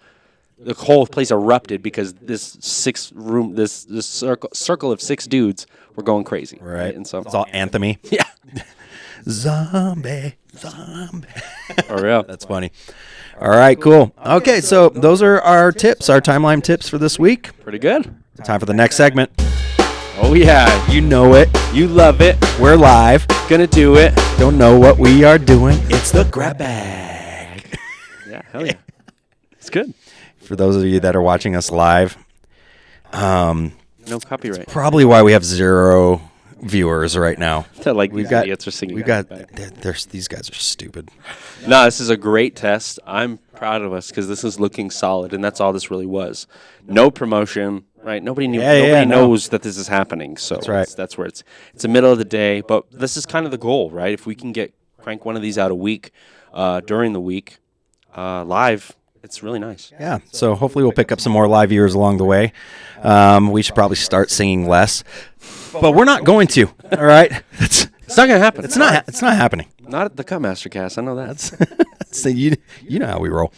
the whole place erupted because this circle of 6 dudes were going crazy. Right. And so It's all anthemy. yeah, Zombie. for real. That's funny. All right, cool. Okay, so those are our tips, our timeline tips for this week. Pretty good. Time for the next segment. Oh yeah, You know it. you love it. We're live. Gonna do it. Don't know what we are doing. It's the grab bag. Yeah, hell yeah. It's good. For those of you that are watching us live, No copyright. probably why we have 0 viewers right now. Like We've these got idiots are singing. we've back got to back. there's these guys are stupid. No, this is a great test. I'm proud of us because this is looking solid, and that's all this really was. No promotion, right? Nobody knew. Nobody no. knows that this is happening. So That's right. That's where it's the middle of the day, but this is kind of the goal, right? If we can crank one of these out a week, during the week, live, it's really nice. Yeah, so hopefully we'll pick up some more live viewers along the way. We should probably start singing less, but we're not going to. All right, It's not gonna happen. it's not happening. Not at the Cutmaster cast. I know that. So you know how we roll.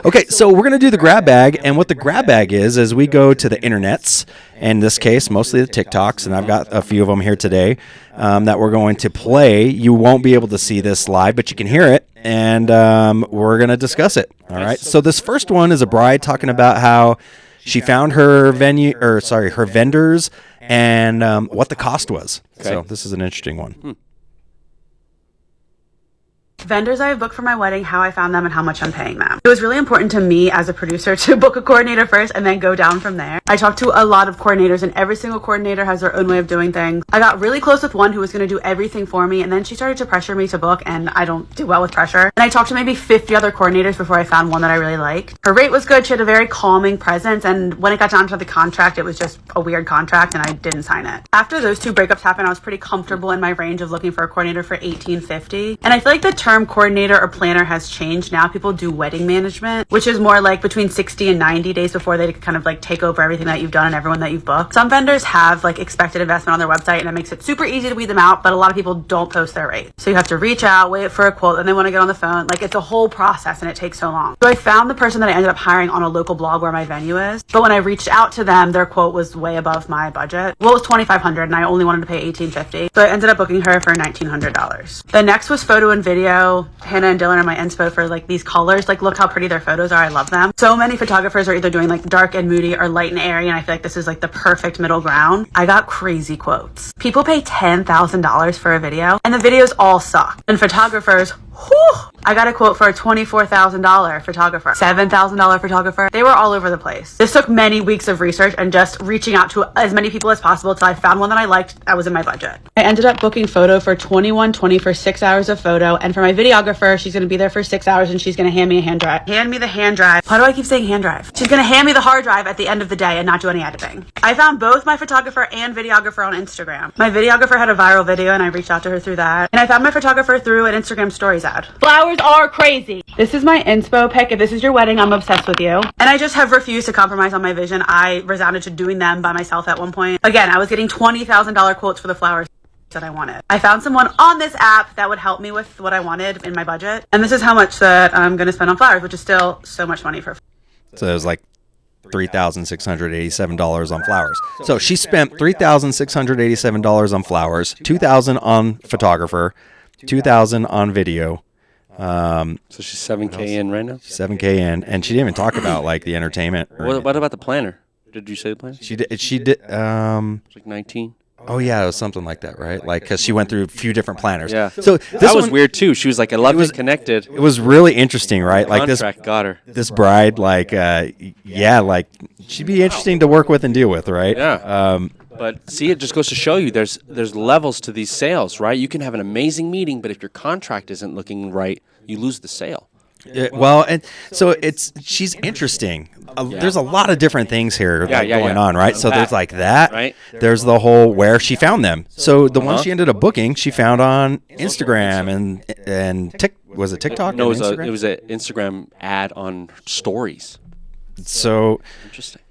Okay, so we're gonna do the grab bag, and what the grab bag is we go to the internets. In this case, mostly the TikToks, and I've got a few of them here today that we're going to play. You won't be able to see this live, but you can hear it, and we're gonna discuss it. All right. So this first one is a bride talking about how she found her her vendors, and what the cost was. Okay. So this is an interesting one. Vendors I have booked for my wedding, how I found them, and how much I'm paying them. It was really important to me as a producer to book a coordinator first and then go down from there. I talked to a lot of coordinators, and every single coordinator has their own way of doing things. I got really close with one who was going to do everything for me, and then she started to pressure me to book, and I don't do well with pressure. And I talked to maybe 50 other coordinators before I found one that I really liked. Her rate was good. She had a very calming presence, and when it got down to the contract, it was just a weird contract, and I didn't sign it. After those 2 breakups happened, I was pretty comfortable in my range of looking for a coordinator for $18.50. And I feel like the term coordinator or planner has changed. Now people do wedding management, which is more like between 60 and 90 days before they kind of like take over everything that you've done and everyone that you've booked. Some vendors have like expected investment on their website, and it makes it super easy to weed them out, but a lot of people don't post their rate. So you have to reach out, wait for a quote, and they want to get on the phone. Like, it's a whole process, and it takes so long. So I found the person that I ended up hiring on a local blog where my venue is, but when I reached out to them, their quote was way above my budget. Well, it was $2,500 and I only wanted to pay $1,850. So I ended up booking her for $1,900. The next was photo and video. Hannah and Dylan are my inspo for like these colors. Like, look how pretty their photos are. I love them. So many photographers are either doing like dark and moody or light and airy, and I feel like this is like the perfect middle ground. I got crazy quotes. People pay $10,000 for a video, and the videos all suck. And photographers, whew, I got a quote for a $24,000 photographer, $7,000 photographer. They were all over the place. This took many weeks of research and just reaching out to as many people as possible until I found one that I liked that was in my budget. I ended up booking photo for $21.20 for 6 hours of photo, and for my videographer, she's going to be there for 6 hours, and she's going to hand me a hand drive. Hand me the hand drive. Why do I keep saying hand drive? She's going to hand me the hard drive at the end of the day and not do any editing. I found both my photographer and videographer on Instagram. My videographer had a viral video, and I reached out to her through that. And I found my photographer through an Instagram stories ad. Flowers are crazy. This is my inspo pic. If this is your wedding, I'm obsessed with you. And I just have refused to compromise on my vision. I resounded to doing them by myself at one point. Again, I was getting $20,000 quotes for the flowers that I wanted. I found someone on this app that would help me with what I wanted in my budget. And this is how much that I'm going to spend on flowers, which is still so much money for. So it was like $3,687 on flowers. So she spent $3,687 on flowers, $2,000 on photographer, $2,000 on video. So she's $7K in right now. $7K in, and she didn't even talk about like the entertainment. What about the planner? Did you say the planner? She did. It's like 19. Oh yeah, it was something like that, right? Like, because she went through a few different planners. Yeah. So this That was one- weird too. She was like, I love it connected. It was really interesting, right? Like Contract got her. this bride, like, yeah, like she'd be interesting to work with and deal with, right? Yeah. But see, it just goes to show you there's levels to these sales, right? You can have an amazing meeting, but if your contract isn't looking right, you lose the sale. Well, and so she's interesting. There's a lot of different things here going on, right? So there's like that. Right. There's the whole where she found them. So the one she ended up booking, she found on Instagram and was it TikTok? No, it was an Instagram ad on stories. So Interesting.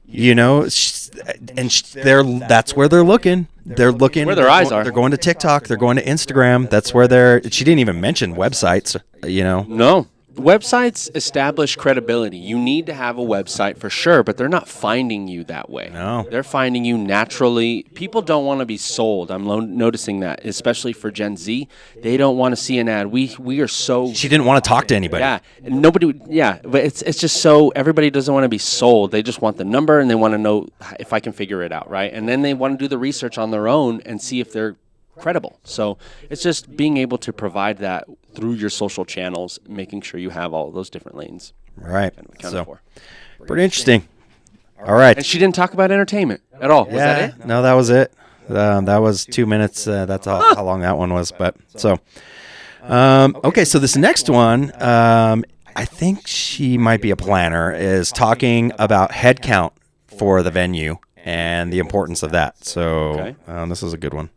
That's where they're looking. They're looking where their eyes are. They're going to TikTok. They're going to Instagram. That's where she didn't even mention websites. No. Websites establish credibility. You need to have a website for sure, but they're not finding you that way. No. They're finding you naturally. People don't want to be sold. I'm noticing that, especially for Gen Z. They don't want to see an ad. We are so... She didn't want to talk to anybody. Yeah. Nobody would... Yeah. But it's just so... Everybody doesn't want to be sold. They just want the number, and they want to know if I can figure it out, right? And then they want to do the research on their own and see if they're credible. So it's just being able to provide that through your social channels, making sure you have all those different lanes. Right. Accounted for. Pretty interesting. All right. And she didn't talk about entertainment at all. Was that it? No, that was it. That was 2 minutes. That's how long that one was. But so, okay. So this next one, I think she might be a planner, is talking about head count for the venue and the importance of that. So this is a good one.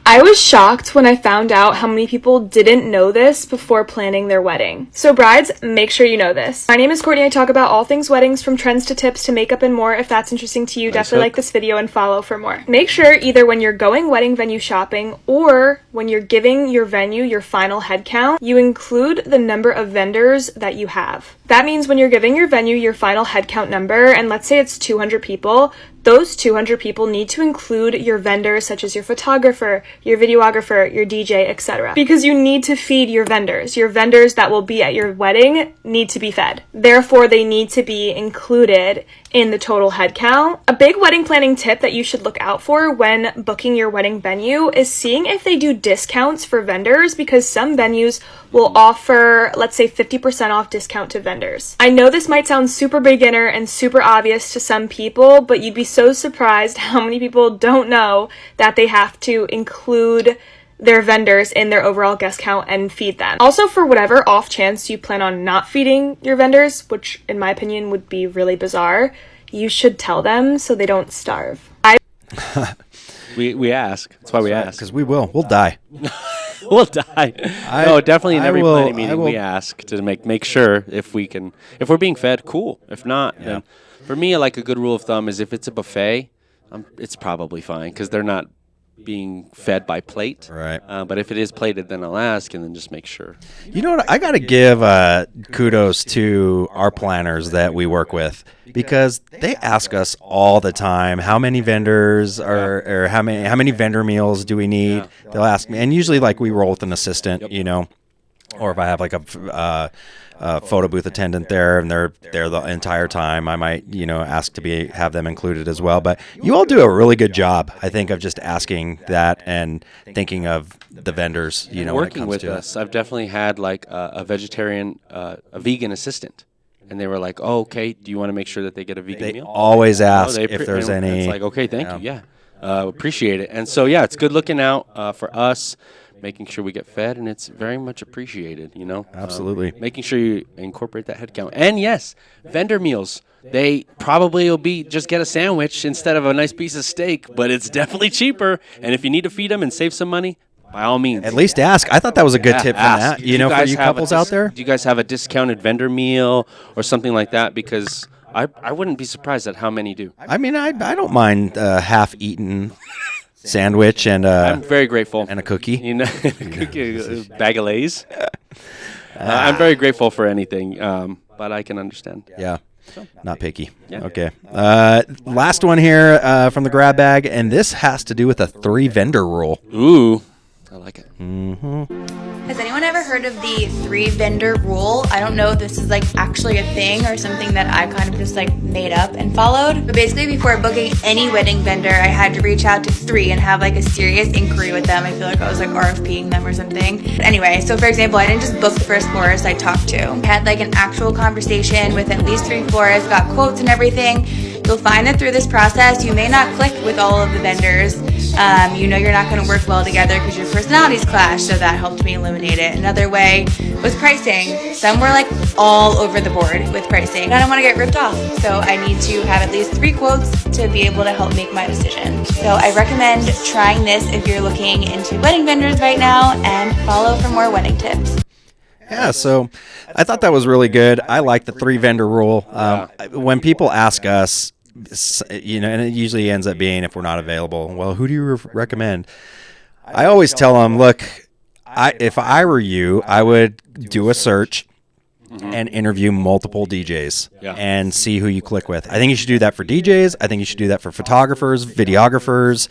I was shocked when I found out how many people didn't know this before planning their wedding. So brides, make sure you know this. My name is Courtney. I talk about all things weddings, from trends to tips to makeup and more. If that's interesting to you, definitely like this video and follow for more. Make sure either when you're going wedding venue shopping or when you're giving your venue your final head count, you include the number of vendors that you have. That means when you're giving your venue your final head count number, and let's say it's 200 people, those 200 people need to include your vendors such as your photographer, your videographer, your DJ, etc. Because you need to feed your vendors. Your vendors that will be at your wedding need to be fed. Therefore, they need to be included in the total head count. A big wedding planning tip that you should look out for when booking your wedding venue is seeing if they do discounts for vendors, because some venues will offer, let's say, 50% off discount to vendors. I know this might sound super beginner and super obvious to some people, but you'd be so surprised how many people don't know that they have to include their vendors in their overall guest count and feed them. Also, for whatever off chance you plan on not feeding your vendors, which in my opinion would be really bizarre, you should tell them so they don't starve. We ask. That's why we ask. Because we'll die. We'll die. No, definitely in every planning meeting we ask to make sure if we're being fed, cool. If not, then for me, like a good rule of thumb is if it's a buffet, it's probably fine because they're not being fed by plate. Right. But if it is plated, then I'll ask and then just make sure. You know what? I got to give kudos to our planners that we work with, because they ask us all the time how many vendors or how many vendor meals do we need. Yeah. They'll ask me, and usually like we roll with an assistant, or if I have like a photo booth attendant there and they're there the entire time, I might ask to have them included as well. But you all do a really good job, I think, of just asking that and thinking of the vendors. Working when it comes with to us, I've definitely had like a vegetarian, a vegan assistant. And they were like, "Oh, okay. Do you want to make sure that they get a vegan meal?" They always ask if there's any. It's like, okay, thank you. Yeah, appreciate it. And so, it's good looking out for us, making sure we get fed, and it's very much appreciated. Absolutely. Making sure you incorporate that head count. And yes, vendor meals. They probably will be just get a sandwich instead of a nice piece of steak, but it's definitely cheaper. And if you need to feed them and save some money, by all means. At least ask. I thought that was a good tip from that. For you couples out there. Do you guys have a discounted vendor meal or something like that? Because I wouldn't be surprised at how many do. I mean, I don't mind half-eaten sandwich and I'm very grateful. And a cookie. A bag of Lay's. I'm very grateful for anything, but I can understand. Yeah. Not picky. Yeah. Okay. Last one here from the grab bag, and this has to do with a 3 vendor rule. Ooh. I like it. Mm-hmm. Has anyone ever heard of the 3 vendor rule? I don't know if this is like actually a thing or something that I kind of just like made up and followed. But basically before booking any wedding vendor, I had to reach out to 3 and have like a serious inquiry with them. I feel like I was like RFPing them or something. But anyway, so for example, I didn't just book the first florist I talked to. I had like an actual conversation with at least 3 florists, got quotes and everything. You'll find that through this process, you may not click with all of the vendors, You know you're not going to work well together because your personalities clash, so that helped me eliminate it. Another way was pricing. Some were like all over the board with pricing. I don't want to get ripped off, so I need to have at least 3 quotes to be able to help make my decision. So I recommend trying this if you're looking into wedding vendors right now, and follow for more wedding tips. Yeah, so I thought that was really good. I like the 3 vendor rule. When people ask us, you know, and it usually ends up being, if we're not available, well, who do you recommend? I always tell them, look, if I were you, I would do a search and interview multiple DJs and see who you click with. I think you should do that for DJs. I think you should do that for photographers, videographers,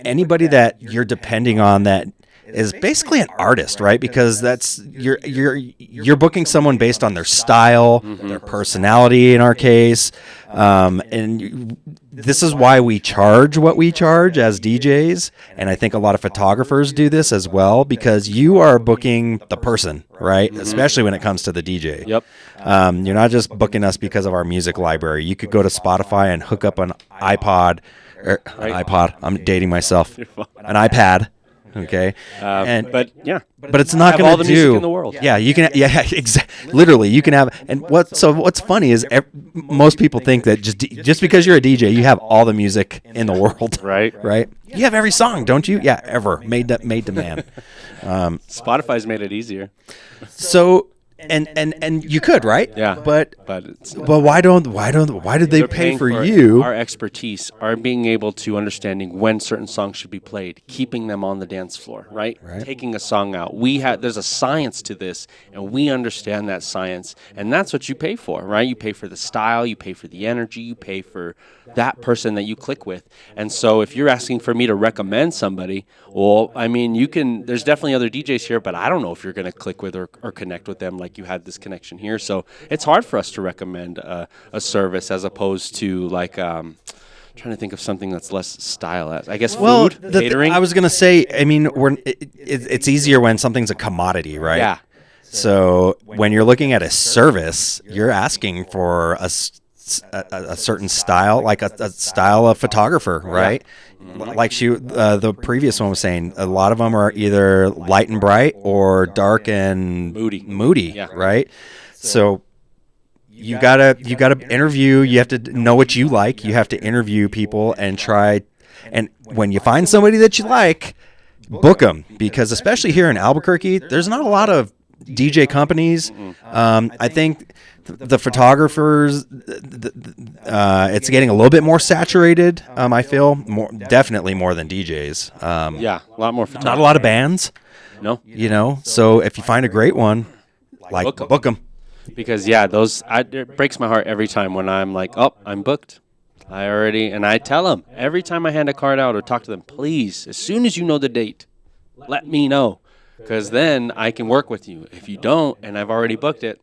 anybody that you're depending on that is basically an artist, right? Because that's you're booking someone based on their style, their personality in our case, and this is why we charge what we charge as DJs, and I think a lot of photographers do this as well, because you are booking the person, right? Especially when it comes to the DJ. Yep. You're not just booking us because of our music library. You could go to Spotify and hook up an iPod. I'm dating myself. An iPad. Okay, but it's not going to do music in the world. Yeah, you can. Yeah, exactly. Literally, you can have. And what's funny is most people think that just because you're a DJ, you have all the music in the world. Right. Right. You have every song, don't you? Yeah, ever made to man. Spotify's made it easier. So. And you could, right? Yeah. But it's, why did they pay for you? Our expertise, our being able to understanding when certain songs should be played, keeping them on the dance floor, right? Taking a song out. There's a science to this, and we understand that science, and that's what you pay for, right? You pay for the style, you pay for the energy, you pay for that person that you click with. And so if you're asking for me to recommend somebody, well, I mean, there's definitely other DJs here, but I don't know if you're going to click with or connect with them like you had this connection here. So it's hard for us to recommend a service as opposed to like trying to think of something that's less stylized. I guess food, catering. I was going to say, I mean, it's easier when something's a commodity, right? Yeah. So when you're looking at a service, you're asking for a certain style, like a style of photographer, right? Like the previous one was saying, a lot of them are either light and bright or dark and moody, right? So you gotta interview. You have to know what you like. You have to interview people and try. And when you find somebody that you like, book them, because especially here in Albuquerque, there's not a lot of DJ companies. I think the photographers, it's getting a little bit more saturated. I feel definitely more than DJs. A lot more photographers. Not a lot of bands. No. You know, so if you find a great one, book them. Because it breaks my heart every time when I'm like, oh, I'm booked. And I tell them every time I hand a card out or talk to them, please, as soon as you know the date, let me know. Because then I can work with you. If you don't, and I've already booked it,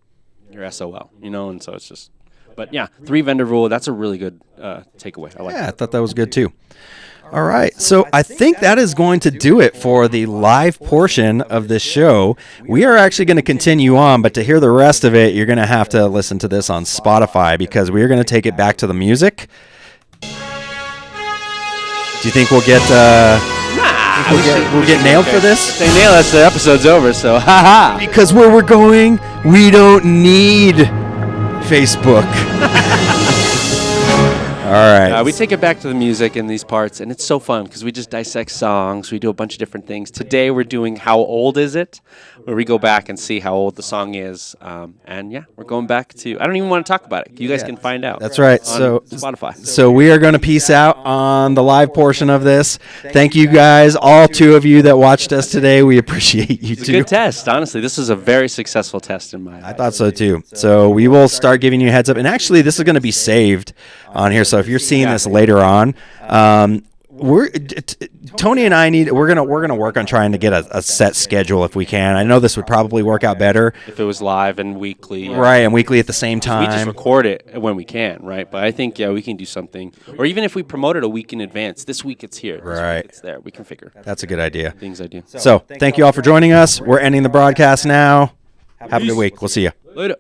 you're SOL, you know, and so it's just, but yeah, 3 vendor rule, that's a really good takeaway. I thought that was good too. All right, so I think that is going to do it for the live portion of this show. We are actually going to continue on, but to hear the rest of it, you're going to have to listen to this on Spotify, because we are going to take it back to the music. Do you think we'll get... We'll get nailed for this? If they nail us, the episode's over, so haha. Because where we're going, we don't need Facebook. All right. We take it back to the music in these parts, and it's so fun because we just dissect songs. We do a bunch of different things. Today we're doing How Old Is It? Where we go back and see how old the song is. And yeah, we're going back to, I don't even want to talk about it. You guys can find out. That's right. On Spotify. So we are going to peace out on the live portion of this. Thank you guys, all 2 of you that watched us today. We appreciate you It's a good test, honestly. This is a very successful test in my opinion. I thought so too. So we will start giving you a heads up. And actually, this is going to be saved on here. So if you're seeing this later on, Tony and I we're gonna work on trying to get a set schedule if we can. I know this would probably work out better if it was live and weekly, right? And weekly at the same time. We just record it when we can, right? But I think we can do something, or even if we promote it a week in advance. This week it's here, right? It's there. We can figure. That's a good idea. Things I do. So thank you all for joining us. We're ending the broadcast now. Have a good week. We'll see you later.